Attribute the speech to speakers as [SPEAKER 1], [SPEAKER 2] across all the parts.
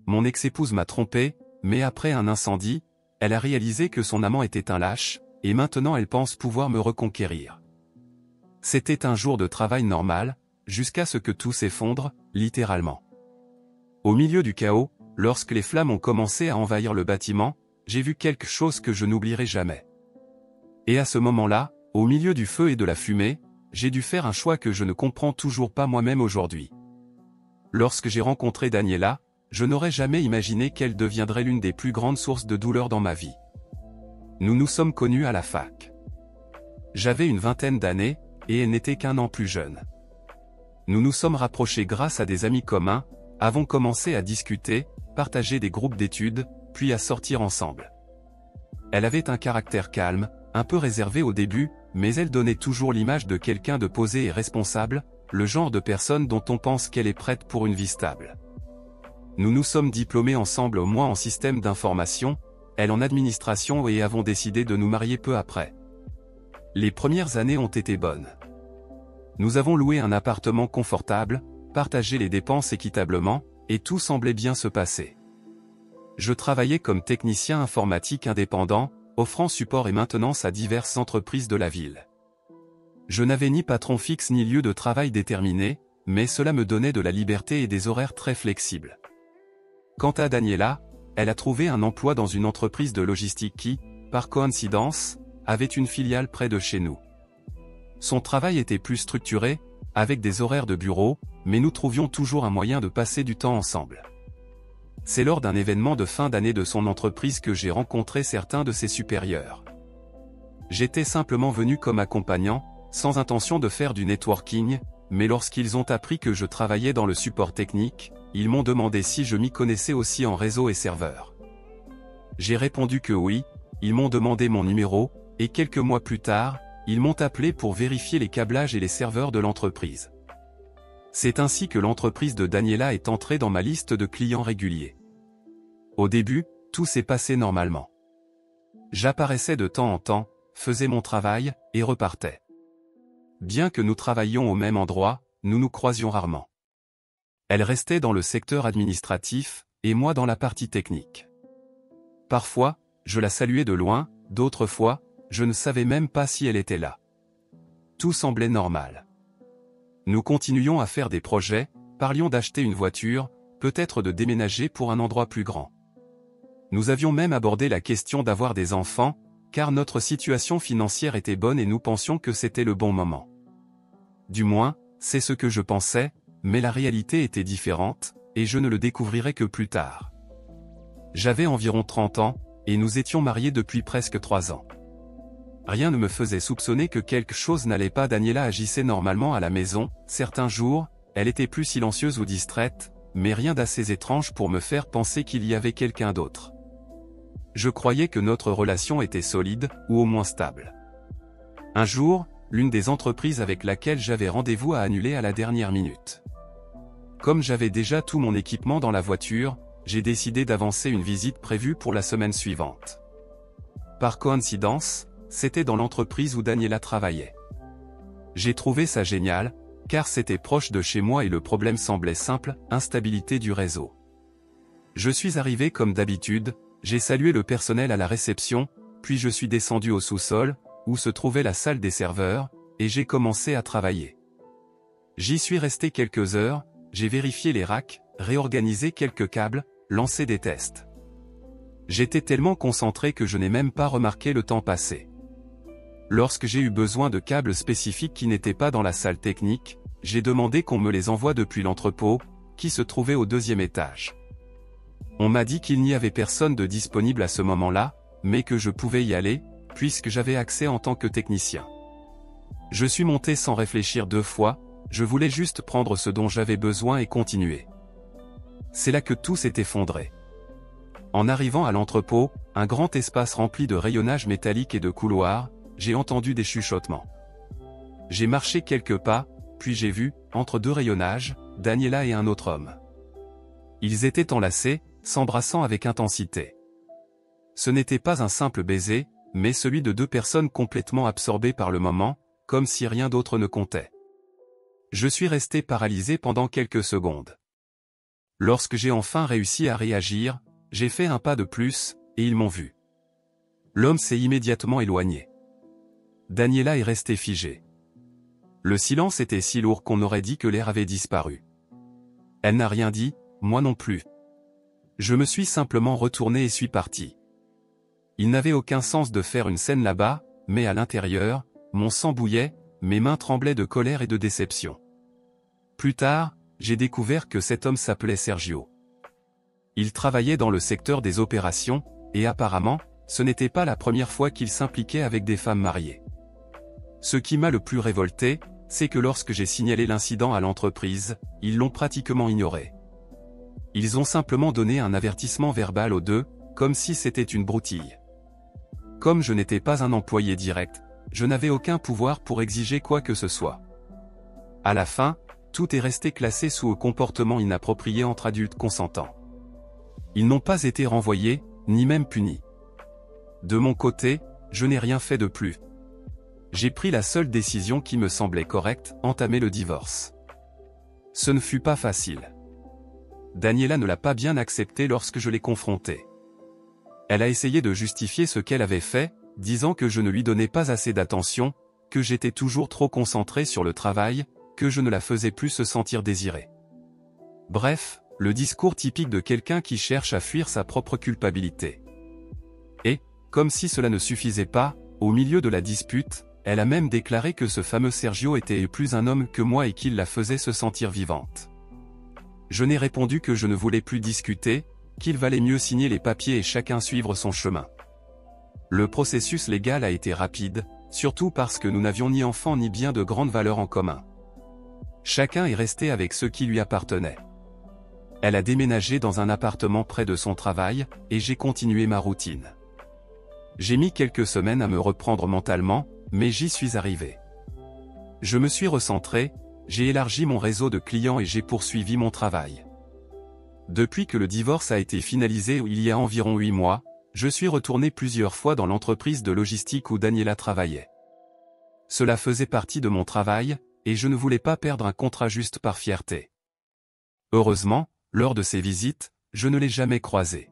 [SPEAKER 1] mon ex-épouse m'a trompé, mais après un incendie, elle a réalisé que son amant était un lâche, et maintenant elle pense pouvoir me reconquérir. C'était un jour de travail normal, jusqu'à ce que tout s'effondre, littéralement. Au milieu du chaos, lorsque les flammes ont commencé à envahir le bâtiment, j'ai vu quelque chose que je n'oublierai jamais. Et à ce moment-là, au milieu du feu et de la fumée, j'ai dû faire un choix que je ne comprends toujours pas moi-même aujourd'hui. Lorsque j'ai rencontré Daniela, je n'aurais jamais imaginé qu'elle deviendrait l'une des plus grandes sources de douleur dans ma vie. Nous nous sommes connus à la fac. J'avais une vingtaine d'années, et elle n'était qu'un an plus jeune. Nous nous sommes rapprochés grâce à des amis communs, avons commencé à discuter, partager des groupes d'études, puis à sortir ensemble. Elle avait un caractère calme, un peu réservé au début, mais elle donnait toujours l'image de quelqu'un de posé et responsable, le genre de personne dont on pense qu'elle est prête pour une vie stable. Nous nous sommes diplômés ensemble, moi en système d'information, elle en administration, et avons décidé de nous marier peu après. Les premières années ont été bonnes. Nous avons loué un appartement confortable, partagé les dépenses équitablement, et tout semblait bien se passer. Je travaillais comme technicien informatique indépendant, offrant support et maintenance à diverses entreprises de la ville. Je n'avais ni patron fixe ni lieu de travail déterminé, mais cela me donnait de la liberté et des horaires très flexibles. Quant à Daniela, elle a trouvé un emploi dans une entreprise de logistique qui, par coïncidence, avait une filiale près de chez nous. Son travail était plus structuré, avec des horaires de bureau, mais nous trouvions toujours un moyen de passer du temps ensemble. C'est lors d'un événement de fin d'année de son entreprise que j'ai rencontré certains de ses supérieurs. J'étais simplement venu comme accompagnant, sans intention de faire du networking, mais lorsqu'ils ont appris que je travaillais dans le support technique, ils m'ont demandé si je m'y connaissais aussi en réseau et serveur. J'ai répondu que oui, ils m'ont demandé mon numéro, et quelques mois plus tard, ils m'ont appelé pour vérifier les câblages et les serveurs de l'entreprise. C'est ainsi que l'entreprise de Daniela est entrée dans ma liste de clients réguliers. Au début, tout s'est passé normalement. J'apparaissais de temps en temps, faisais mon travail, et repartais. Bien que nous travaillions au même endroit, nous nous croisions rarement. Elle restait dans le secteur administratif, et moi dans la partie technique. Parfois, je la saluais de loin, d'autres fois, je ne savais même pas si elle était là. Tout semblait normal. Nous continuions à faire des projets, parlions d'acheter une voiture, peut-être de déménager pour un endroit plus grand. Nous avions même abordé la question d'avoir des enfants, car notre situation financière était bonne et nous pensions que c'était le bon moment. Du moins, c'est ce que je pensais, mais la réalité était différente, et je ne le découvrirai que plus tard. J'avais environ 30 ans, et nous étions mariés depuis presque 3 ans. Rien ne me faisait soupçonner que quelque chose n'allait pas. Daniela agissait normalement à la maison, certains jours, elle était plus silencieuse ou distraite, mais rien d'assez étrange pour me faire penser qu'il y avait quelqu'un d'autre. Je croyais que notre relation était solide, ou au moins stable. Un jour, l'une des entreprises avec laquelle j'avais rendez-vous a annulé à la dernière minute. Comme j'avais déjà tout mon équipement dans la voiture, j'ai décidé d'avancer une visite prévue pour la semaine suivante. Par coïncidence, c'était dans l'entreprise où Daniela travaillait. J'ai trouvé ça génial, car c'était proche de chez moi et le problème semblait simple, instabilité du réseau. Je suis arrivé comme d'habitude, j'ai salué le personnel à la réception, puis je suis descendu au sous-sol, où se trouvait la salle des serveurs, et j'ai commencé à travailler. J'y suis resté quelques heures, j'ai vérifié les racks, réorganisé quelques câbles, lancé des tests. J'étais tellement concentré que je n'ai même pas remarqué le temps passé. Lorsque j'ai eu besoin de câbles spécifiques qui n'étaient pas dans la salle technique, j'ai demandé qu'on me les envoie depuis l'entrepôt, qui se trouvait au 2e étage. On m'a dit qu'il n'y avait personne de disponible à ce moment-là, mais que je pouvais y aller, puisque j'avais accès en tant que technicien. Je suis monté sans réfléchir 2 fois, je voulais juste prendre ce dont j'avais besoin et continuer. C'est là que tout s'est effondré. En arrivant à l'entrepôt, un grand espace rempli de rayonnage métallique et de couloirs, j'ai entendu des chuchotements. J'ai marché quelques pas, puis j'ai vu, entre 2 rayonnages, Daniela et un autre homme. Ils étaient enlacés, s'embrassant avec intensité. Ce n'était pas un simple baiser, mais celui de 2 personnes complètement absorbées par le moment, comme si rien d'autre ne comptait. Je suis resté paralysé pendant quelques secondes. Lorsque j'ai enfin réussi à réagir, j'ai fait un pas de plus, et ils m'ont vu. L'homme s'est immédiatement éloigné. Daniela est restée figée. Le silence était si lourd qu'on aurait dit que l'air avait disparu. Elle n'a rien dit, moi non plus. Je me suis simplement retourné et suis parti. Il n'avait aucun sens de faire une scène là-bas, mais à l'intérieur, mon sang bouillait, mes mains tremblaient de colère et de déception. Plus tard, j'ai découvert que cet homme s'appelait Sergio. Il travaillait dans le secteur des opérations, et apparemment, ce n'était pas la première fois qu'il s'impliquait avec des femmes mariées. Ce qui m'a le plus révolté, c'est que lorsque j'ai signalé l'incident à l'entreprise, ils l'ont pratiquement ignoré. Ils ont simplement donné un avertissement verbal aux deux, comme si c'était une broutille. Comme je n'étais pas un employé direct, je n'avais aucun pouvoir pour exiger quoi que ce soit. À la fin, tout est resté classé sous comportement inapproprié entre adultes consentants. Ils n'ont pas été renvoyés, ni même punis. De mon côté, je n'ai rien fait de plus. J'ai pris la seule décision qui me semblait correcte, entamer le divorce. Ce ne fut pas facile. Daniela ne l'a pas bien accepté lorsque je l'ai confrontée. Elle a essayé de justifier ce qu'elle avait fait, disant que je ne lui donnais pas assez d'attention, que j'étais toujours trop concentré sur le travail, que je ne la faisais plus se sentir désirée. Bref, le discours typique de quelqu'un qui cherche à fuir sa propre culpabilité. Et, comme si cela ne suffisait pas, au milieu de la dispute, elle a même déclaré que ce fameux Sergio était plus un homme que moi et qu'il la faisait se sentir vivante. Je n'ai répondu que je ne voulais plus discuter, qu'il valait mieux signer les papiers et chacun suivre son chemin. Le processus légal a été rapide, surtout parce que nous n'avions ni enfants ni bien de grandes valeurs en commun. Chacun est resté avec ce qui lui appartenait. Elle a déménagé dans un appartement près de son travail, et j'ai continué ma routine. J'ai mis quelques semaines à me reprendre mentalement, mais j'y suis arrivé. Je me suis recentré, j'ai élargi mon réseau de clients et j'ai poursuivi mon travail. Depuis que le divorce a été finalisé il y a environ 8 mois, je suis retourné plusieurs fois dans l'entreprise de logistique où Daniela travaillait. Cela faisait partie de mon travail, et je ne voulais pas perdre un contrat juste par fierté. Heureusement, lors de ces visites, je ne l'ai jamais croisée.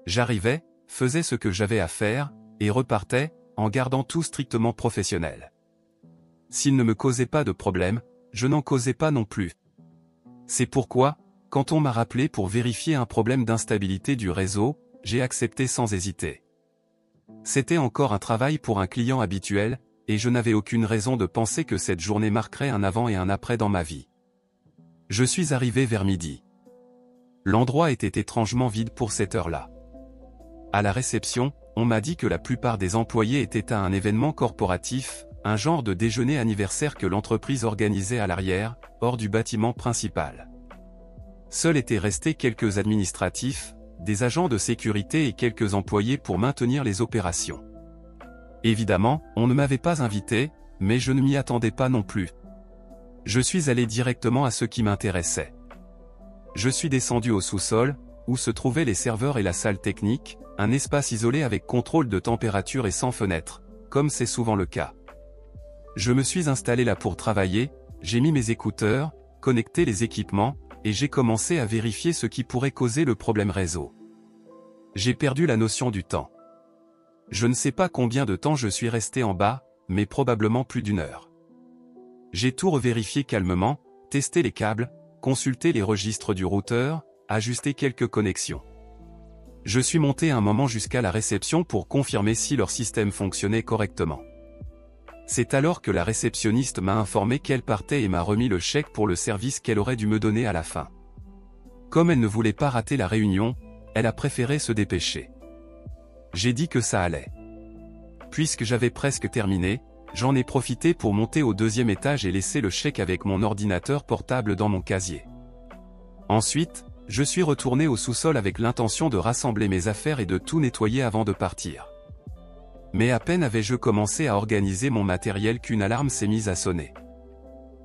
[SPEAKER 1] J'arrivais, faisais ce que j'avais à faire, et repartais, en gardant tout strictement professionnel. S'il ne me causait pas de problème, je n'en causais pas non plus. C'est pourquoi, quand on m'a rappelé pour vérifier un problème d'instabilité du réseau, j'ai accepté sans hésiter. C'était encore un travail pour un client habituel, et je n'avais aucune raison de penser que cette journée marquerait un avant et un après dans ma vie. Je suis arrivé vers midi. L'endroit était étrangement vide pour cette heure-là. À la réception, on m'a dit que la plupart des employés étaient à un événement corporatif, un genre de déjeuner anniversaire que l'entreprise organisait à l'arrière, hors du bâtiment principal. Seuls étaient restés quelques administratifs, des agents de sécurité et quelques employés pour maintenir les opérations. Évidemment, on ne m'avait pas invité, mais je ne m'y attendais pas non plus. Je suis allé directement à ce qui m'intéressait. Je suis descendu au sous-sol, où se trouvaient les serveurs et la salle technique, un espace isolé avec contrôle de température et sans fenêtre, comme c'est souvent le cas. Je me suis installé là pour travailler, j'ai mis mes écouteurs, connecté les équipements, et j'ai commencé à vérifier ce qui pourrait causer le problème réseau. J'ai perdu la notion du temps. Je ne sais pas combien de temps je suis resté en bas, mais probablement plus d'1 heure. J'ai tout revérifié calmement, testé les câbles, consulté les registres du routeur, ajusté quelques connexions. Je suis monté un moment jusqu'à la réception pour confirmer si leur système fonctionnait correctement. C'est alors que la réceptionniste m'a informé qu'elle partait et m'a remis le chèque pour le service qu'elle aurait dû me donner à la fin. Comme elle ne voulait pas rater la réunion, elle a préféré se dépêcher. J'ai dit que ça allait. Puisque j'avais presque terminé, j'en ai profité pour monter au 2e étage et laisser le chèque avec mon ordinateur portable dans mon casier. Ensuite, je suis retourné au sous-sol avec l'intention de rassembler mes affaires et de tout nettoyer avant de partir. Mais à peine avais-je commencé à organiser mon matériel qu'une alarme s'est mise à sonner.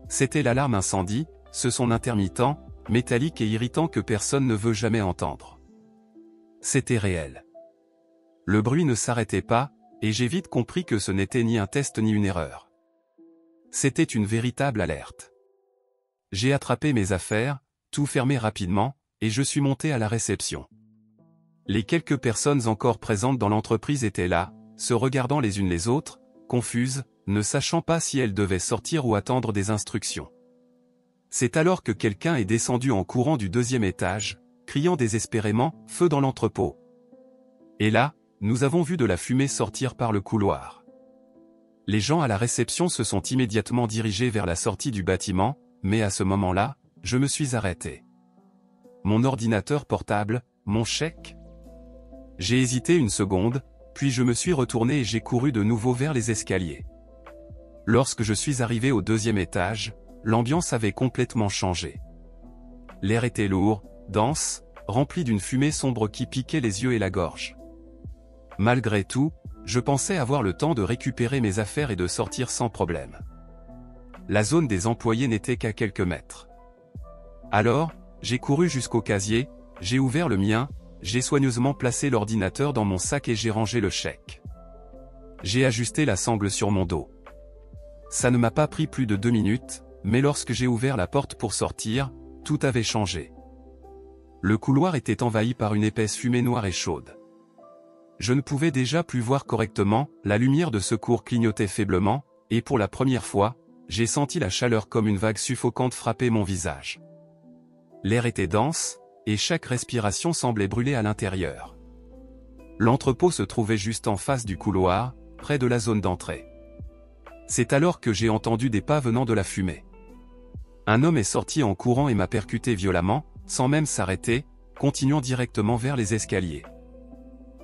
[SPEAKER 1] C'était l'alarme incendie, ce son intermittent, métallique et irritant que personne ne veut jamais entendre. C'était réel. Le bruit ne s'arrêtait pas, et j'ai vite compris que ce n'était ni un test ni une erreur. C'était une véritable alerte. J'ai attrapé mes affaires, tout fermé rapidement, et je suis monté à la réception. Les quelques personnes encore présentes dans l'entreprise étaient là, se regardant les unes les autres, confuses, ne sachant pas si elles devaient sortir ou attendre des instructions. C'est alors que quelqu'un est descendu en courant du 2e étage, criant désespérément « Feu dans l'entrepôt !» Et là, nous avons vu de la fumée sortir par le couloir. Les gens à la réception se sont immédiatement dirigés vers la sortie du bâtiment, mais à ce moment-là, je me suis arrêté. Mon ordinateur portable, mon chèque? J'ai hésité une seconde, puis je me suis retourné et j'ai couru de nouveau vers les escaliers. Lorsque je suis arrivé au 2e étage, l'ambiance avait complètement changé. L'air était lourd, dense, rempli d'une fumée sombre qui piquait les yeux et la gorge. Malgré tout, je pensais avoir le temps de récupérer mes affaires et de sortir sans problème. La zone des employés n'était qu'à quelques mètres. Alors, j'ai couru jusqu'au casier, j'ai ouvert le mien, j'ai soigneusement placé l'ordinateur dans mon sac et j'ai rangé le chèque. J'ai ajusté la sangle sur mon dos. Ça ne m'a pas pris plus de 2 minutes, mais lorsque j'ai ouvert la porte pour sortir, tout avait changé. Le couloir était envahi par une épaisse fumée noire et chaude. Je ne pouvais déjà plus voir correctement, la lumière de secours clignotait faiblement, et pour la première fois, j'ai senti la chaleur comme une vague suffocante frapper mon visage. L'air était dense, et chaque respiration semblait brûler à l'intérieur. L'entrepôt se trouvait juste en face du couloir, près de la zone d'entrée. C'est alors que j'ai entendu des pas venant de la fumée. Un homme est sorti en courant et m'a percuté violemment, sans même s'arrêter, continuant directement vers les escaliers.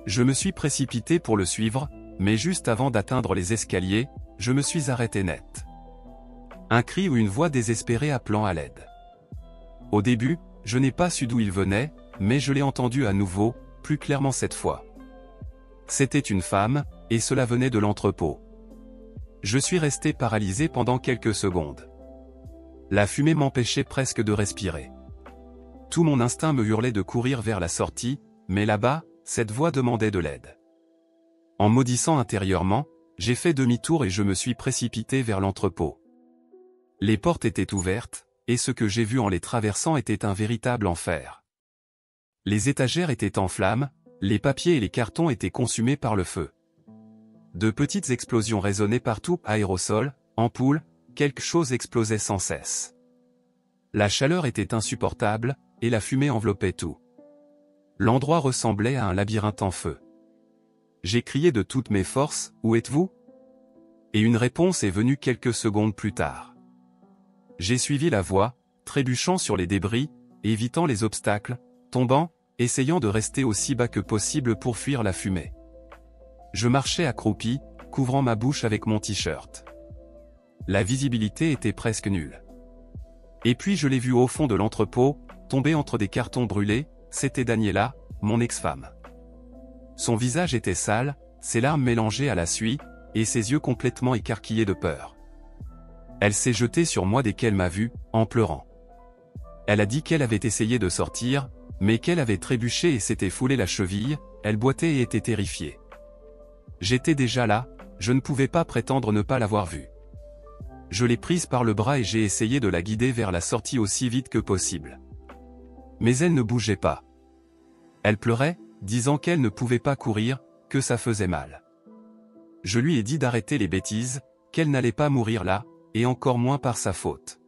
[SPEAKER 1] Je me suis précipité pour le suivre, mais juste avant d'atteindre les escaliers, je me suis arrêté net. Un cri ou une voix désespérée appelant à l'aide. Au début, je n'ai pas su d'où il venait, mais je l'ai entendu à nouveau, plus clairement cette fois. C'était une femme, et cela venait de l'entrepôt. Je suis resté paralysé pendant quelques secondes. La fumée m'empêchait presque de respirer. Tout mon instinct me hurlait de courir vers la sortie, mais là-bas, cette voix demandait de l'aide. En maudissant intérieurement, j'ai fait demi-tour et je me suis précipité vers l'entrepôt. Les portes étaient ouvertes, et ce que j'ai vu en les traversant était un véritable enfer. Les étagères étaient en flammes, les papiers et les cartons étaient consumés par le feu. De petites explosions résonnaient partout, aérosols, ampoules, quelque chose explosait sans cesse. La chaleur était insupportable, et la fumée enveloppait tout. L'endroit ressemblait à un labyrinthe en feu. J'ai crié de toutes mes forces, « Où êtes-vous » Et une réponse est venue quelques secondes plus tard. J'ai suivi la voie, trébuchant sur les débris, évitant les obstacles, tombant, essayant de rester aussi bas que possible pour fuir la fumée. Je marchais accroupi, couvrant ma bouche avec mon t-shirt. La visibilité était presque nulle. Et puis je l'ai vu au fond de l'entrepôt, tomber entre des cartons brûlés, c'était Daniela, mon ex-femme. Son visage était sale, ses larmes mélangées à la suie, et ses yeux complètement écarquillés de peur. Elle s'est jetée sur moi dès qu'elle m'a vu, en pleurant. Elle a dit qu'elle avait essayé de sortir, mais qu'elle avait trébuché et s'était foulé la cheville, elle boitait et était terrifiée. J'étais déjà là, je ne pouvais pas prétendre ne pas l'avoir vue. Je l'ai prise par le bras et j'ai essayé de la guider vers la sortie aussi vite que possible. Mais elle ne bougeait pas. Elle pleurait, disant qu'elle ne pouvait pas courir, que ça faisait mal. Je lui ai dit d'arrêter les bêtises, qu'elle n'allait pas mourir là, et encore moins par sa faute.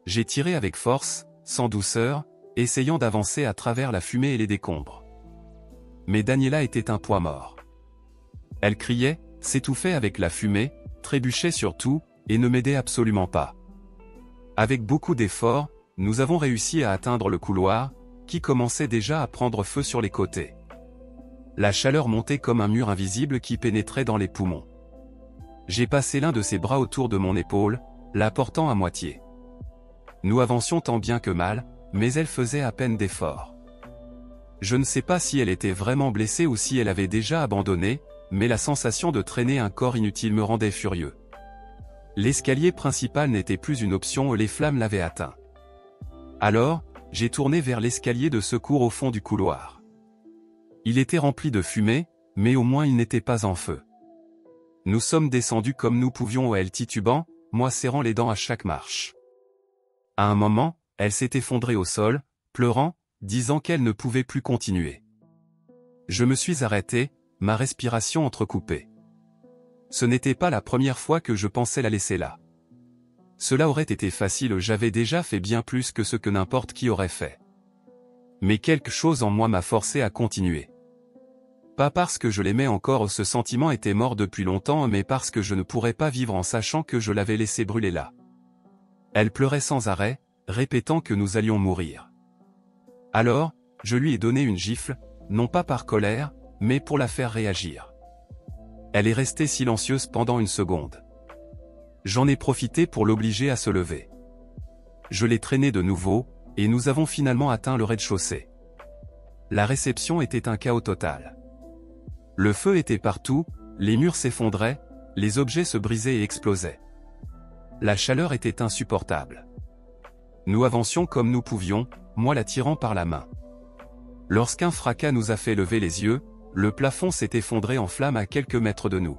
[SPEAKER 1] J'ai tiré avec force, sans douceur, essayant d'avancer à travers la fumée et les décombres. Mais Daniela était un poids mort. Elle criait, s'étouffait avec la fumée, trébuchait sur tout, et ne m'aidait absolument pas. Avec beaucoup d'efforts, nous avons réussi à atteindre le couloir, qui commençait déjà à prendre feu sur les côtés. La chaleur montait comme un mur invisible qui pénétrait dans les poumons. J'ai passé l'un de ses bras autour de mon épaule, la portant à moitié. Nous avancions tant bien que mal, mais elle faisait à peine d'efforts. Je ne sais pas si elle était vraiment blessée ou si elle avait déjà abandonné, mais la sensation de traîner un corps inutile me rendait furieux. L'escalier principal n'était plus une option et les flammes l'avaient atteint. Alors, j'ai tourné vers l'escalier de secours au fond du couloir. Il était rempli de fumée, mais au moins il n'était pas en feu. Nous sommes descendus comme nous pouvions au El titubant, moi serrant les dents à chaque marche. À un moment, elle s'est effondrée au sol, pleurant, disant qu'elle ne pouvait plus continuer. Je me suis arrêté, ma respiration entrecoupée. Ce n'était pas la première fois que je pensais la laisser là. Cela aurait été facile, j'avais déjà fait bien plus que ce que n'importe qui aurait fait. Mais quelque chose en moi m'a forcé à continuer. Pas parce que je l'aimais encore, ce sentiment était mort depuis longtemps, mais parce que je ne pourrais pas vivre en sachant que je l'avais laissé brûler là. Elle pleurait sans arrêt, répétant que nous allions mourir. Alors, je lui ai donné une gifle, non pas par colère, mais pour la faire réagir. Elle est restée silencieuse pendant une seconde. J'en ai profité pour l'obliger à se lever. Je l'ai traînée de nouveau, et nous avons finalement atteint le rez-de-chaussée. La réception était un chaos total. Le feu était partout, les murs s'effondraient, les objets se brisaient et explosaient. La chaleur était insupportable. Nous avancions comme nous pouvions, moi la tirant par la main. Lorsqu'un fracas nous a fait lever les yeux, le plafond s'est effondré en flammes à quelques mètres de nous.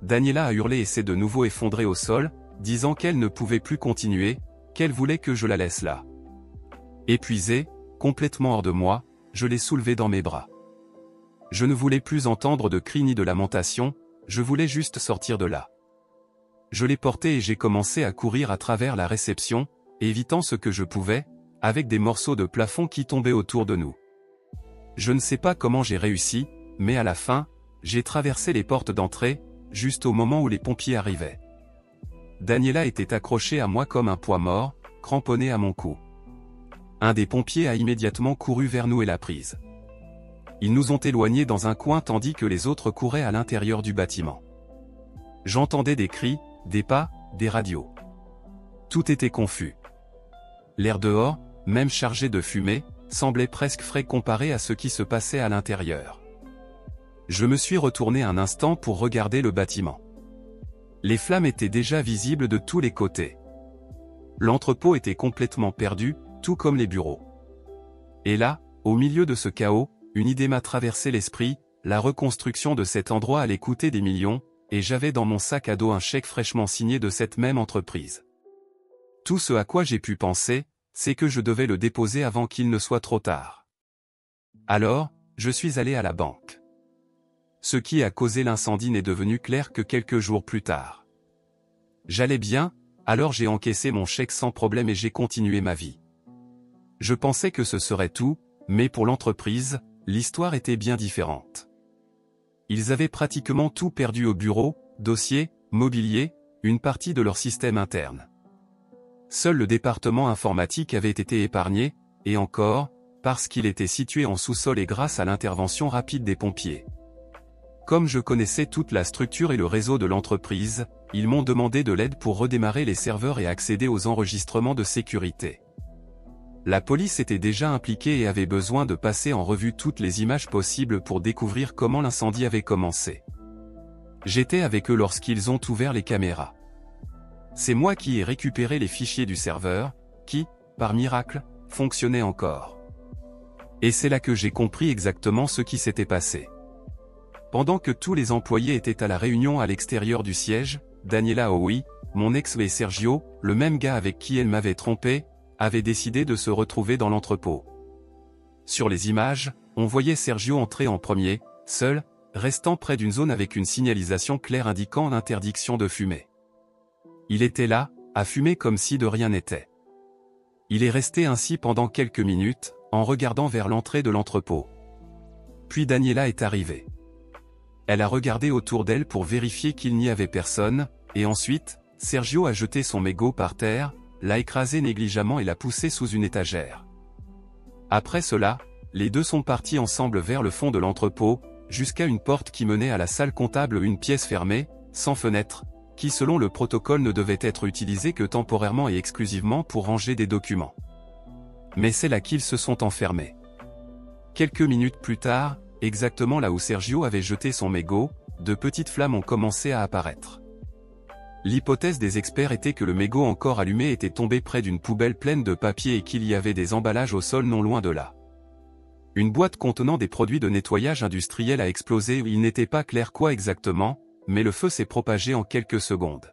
[SPEAKER 1] Daniela a hurlé et s'est de nouveau effondrée au sol, disant qu'elle ne pouvait plus continuer, qu'elle voulait que je la laisse là. Épuisé, complètement hors de moi, je l'ai soulevée dans mes bras. Je ne voulais plus entendre de cris ni de lamentations, je voulais juste sortir de là. Je l'ai portée et j'ai commencé à courir à travers la réception, évitant ce que je pouvais, avec des morceaux de plafond qui tombaient autour de nous. Je ne sais pas comment j'ai réussi, mais à la fin, j'ai traversé les portes d'entrée, juste au moment où les pompiers arrivaient. Daniela était accrochée à moi comme un poids mort, cramponnée à mon cou. Un des pompiers a immédiatement couru vers nous et l'a prise. Ils nous ont éloignés dans un coin tandis que les autres couraient à l'intérieur du bâtiment. J'entendais des cris, des pas, des radios. Tout était confus. L'air dehors, même chargé de fumée, semblait presque frais comparé à ce qui se passait à l'intérieur. Je me suis retourné un instant pour regarder le bâtiment. Les flammes étaient déjà visibles de tous les côtés. L'entrepôt était complètement perdu, tout comme les bureaux. Et là, au milieu de ce chaos, une idée m'a traversé l'esprit, la reconstruction de cet endroit allait coûter des millions, et j'avais dans mon sac à dos un chèque fraîchement signé de cette même entreprise. Tout ce à quoi j'ai pu penser, c'est que je devais le déposer avant qu'il ne soit trop tard. Alors, je suis allé à la banque. Ce qui a causé l'incendie n'est devenu clair que quelques jours plus tard. J'allais bien, alors j'ai encaissé mon chèque sans problème et j'ai continué ma vie. Je pensais que ce serait tout, mais pour l'entreprise, l'histoire était bien différente. Ils avaient pratiquement tout perdu au bureau, dossiers, mobilier, une partie de leur système interne. Seul le département informatique avait été épargné, et encore, parce qu'il était situé en sous-sol et grâce à l'intervention rapide des pompiers. Comme je connaissais toute la structure et le réseau de l'entreprise, ils m'ont demandé de l'aide pour redémarrer les serveurs et accéder aux enregistrements de sécurité. La police était déjà impliquée et avait besoin de passer en revue toutes les images possibles pour découvrir comment l'incendie avait commencé. J'étais avec eux lorsqu'ils ont ouvert les caméras. C'est moi qui ai récupéré les fichiers du serveur, qui, par miracle, fonctionnait encore. Et c'est là que j'ai compris exactement ce qui s'était passé. Pendant que tous les employés étaient à la réunion à l'extérieur du siège, Daniela Howie, mon ex et Sergio, le même gars avec qui elle m'avait trompé, avaient décidé de se retrouver dans l'entrepôt. Sur les images, on voyait Sergio entrer en premier, seul, restant près d'une zone avec une signalisation claire indiquant l'interdiction de fumer. Il était là, à fumer comme si de rien n'était. Il est resté ainsi pendant quelques minutes, en regardant vers l'entrée de l'entrepôt. Puis Daniela est arrivée. Elle a regardé autour d'elle pour vérifier qu'il n'y avait personne, et ensuite, Sergio a jeté son mégot par terre, l'a écrasé négligemment et l'a poussé sous une étagère. Après cela, les deux sont partis ensemble vers le fond de l'entrepôt, jusqu'à une porte qui menait à la salle comptable, une pièce fermée, sans fenêtre, qui selon le protocole ne devait être utilisée que temporairement et exclusivement pour ranger des documents. Mais c'est là qu'ils se sont enfermés. Quelques minutes plus tard, exactement là où Sergio avait jeté son mégot, de petites flammes ont commencé à apparaître. L'hypothèse des experts était que le mégot encore allumé était tombé près d'une poubelle pleine de papier et qu'il y avait des emballages au sol non loin de là. Une boîte contenant des produits de nettoyage industriel a explosé, il n'était pas clair quoi exactement, mais le feu s'est propagé en quelques secondes.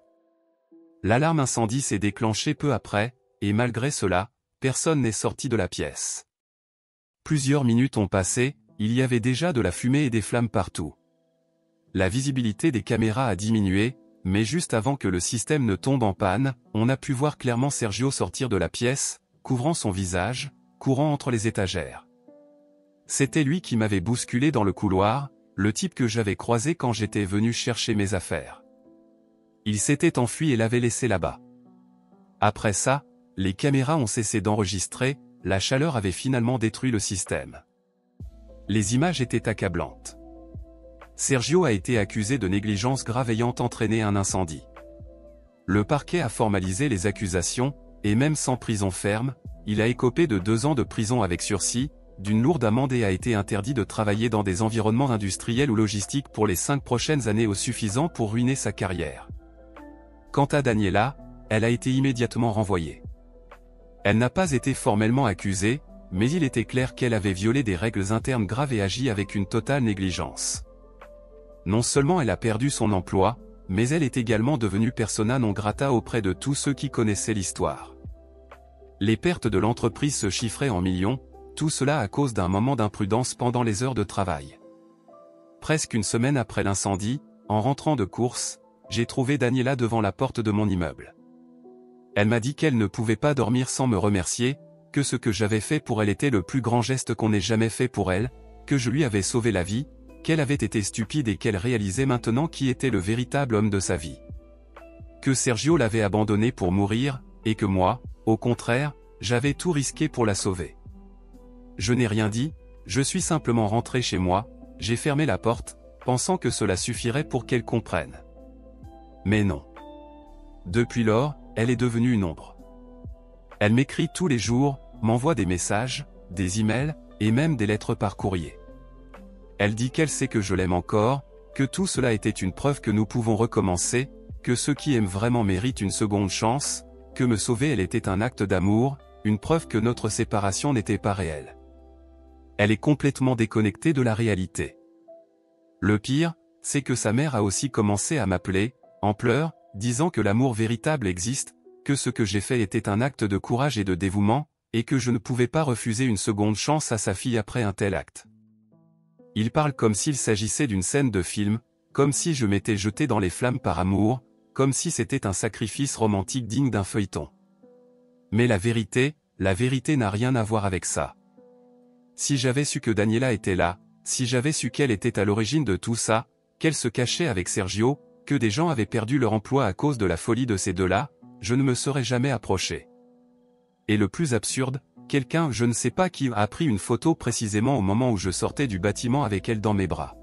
[SPEAKER 1] L'alarme incendie s'est déclenchée peu après, et malgré cela, personne n'est sorti de la pièce. Plusieurs minutes ont passé, il y avait déjà de la fumée et des flammes partout. La visibilité des caméras a diminué, mais juste avant que le système ne tombe en panne, on a pu voir clairement Sergio sortir de la pièce, couvrant son visage, courant entre les étagères. C'était lui qui m'avait bousculé dans le couloir, le type que j'avais croisé quand j'étais venu chercher mes affaires. Il s'était enfui et l'avait laissé là-bas. Après ça, les caméras ont cessé d'enregistrer, la chaleur avait finalement détruit le système. Les images étaient accablantes. Sergio a été accusé de négligence grave ayant entraîné un incendie. Le parquet a formalisé les accusations, et même sans prison ferme, il a écopé de 2 ans de prison avec sursis, d'une lourde amende et a été interdit de travailler dans des environnements industriels ou logistiques pour les 5 prochaines années au suffisant pour ruiner sa carrière. Quant à Daniela, elle a été immédiatement renvoyée. Elle n'a pas été formellement accusée, mais il était clair qu'elle avait violé des règles internes graves et agi avec une totale négligence. Non seulement elle a perdu son emploi, mais elle est également devenue persona non grata auprès de tous ceux qui connaissaient l'histoire. Les pertes de l'entreprise se chiffraient en millions, tout cela à cause d'un moment d'imprudence pendant les heures de travail. Presque une semaine après l'incendie, en rentrant de course, j'ai trouvé Daniela devant la porte de mon immeuble. Elle m'a dit qu'elle ne pouvait pas dormir sans me remercier, que ce que j'avais fait pour elle était le plus grand geste qu'on ait jamais fait pour elle, que je lui avais sauvé la vie, qu'elle avait été stupide et qu'elle réalisait maintenant qui était le véritable homme de sa vie. Que Sergio l'avait abandonnée pour mourir, et que moi, au contraire, j'avais tout risqué pour la sauver. Je n'ai rien dit, je suis simplement rentré chez moi, j'ai fermé la porte, pensant que cela suffirait pour qu'elle comprenne. Mais non. Depuis lors, elle est devenue une ombre. Elle m'écrit tous les jours, m'envoie des messages, des emails, et même des lettres par courrier. Elle dit qu'elle sait que je l'aime encore, que tout cela était une preuve que nous pouvons recommencer, que ceux qui aiment vraiment méritent une seconde chance, que me sauver elle était un acte d'amour, une preuve que notre séparation n'était pas réelle. Elle est complètement déconnectée de la réalité. Le pire, c'est que sa mère a aussi commencé à m'appeler, en pleurs, disant que l'amour véritable existe, que ce que j'ai fait était un acte de courage et de dévouement, et que je ne pouvais pas refuser une seconde chance à sa fille après un tel acte. Il parle comme s'il s'agissait d'une scène de film, comme si je m'étais jeté dans les flammes par amour, comme si c'était un sacrifice romantique digne d'un feuilleton. Mais la vérité n'a rien à voir avec ça. Si j'avais su que Daniela était là, si j'avais su qu'elle était à l'origine de tout ça, qu'elle se cachait avec Sergio, que des gens avaient perdu leur emploi à cause de la folie de ces deux-là, je ne me serais jamais approché. Et le plus absurde, quelqu'un, je ne sais pas qui, a pris une photo précisément au moment où je sortais du bâtiment avec elle dans mes bras.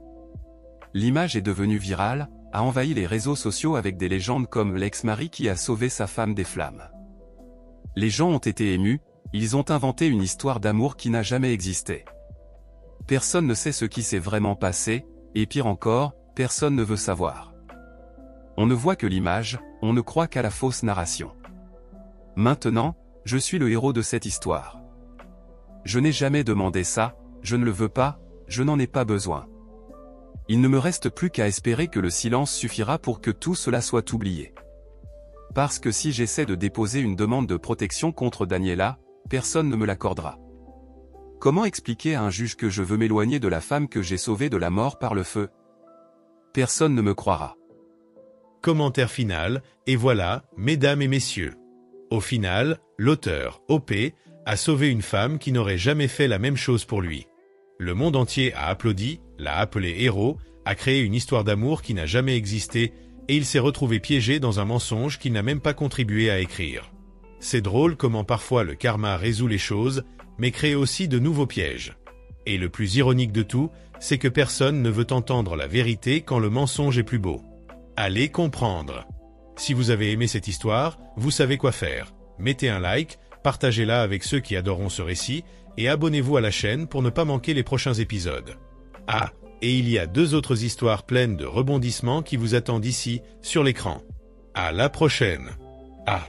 [SPEAKER 1] L'image est devenue virale, a envahi les réseaux sociaux avec des légendes comme l'ex-mari qui a sauvé sa femme des flammes. Les gens ont été émus, ils ont inventé une histoire d'amour qui n'a jamais existé. Personne ne sait ce qui s'est vraiment passé, et pire encore, personne ne veut savoir. On ne voit que l'image, on ne croit qu'à la fausse narration. Maintenant, je suis le héros de cette histoire. Je n'ai jamais demandé ça, je ne le veux pas, je n'en ai pas besoin. Il ne me reste plus qu'à espérer que le silence suffira pour que tout cela soit oublié. Parce que si j'essaie de déposer une demande de protection contre Daniela, personne ne me l'accordera. Comment expliquer à un juge que je veux m'éloigner de la femme que j'ai sauvée de la mort par le feu? Personne ne me croira.
[SPEAKER 2] Commentaire final, et voilà, mesdames et messieurs. Au final, l'auteur, OP, a sauvé une femme qui n'aurait jamais fait la même chose pour lui. Le monde entier a applaudi, l'a appelé héros, a créé une histoire d'amour qui n'a jamais existé, et il s'est retrouvé piégé dans un mensonge qu'il n'a même pas contribué à écrire. C'est drôle comment parfois le karma résout les choses, mais crée aussi de nouveaux pièges. Et le plus ironique de tout, c'est que personne ne veut entendre la vérité quand le mensonge est plus beau. Allez comprendre. Si vous avez aimé cette histoire, vous savez quoi faire. Mettez un like, partagez-la avec ceux qui adoreront ce récit, et abonnez-vous à la chaîne pour ne pas manquer les prochains épisodes. Ah, et il y a 2 autres histoires pleines de rebondissements qui vous attendent ici, sur l'écran. À la prochaine. Ah.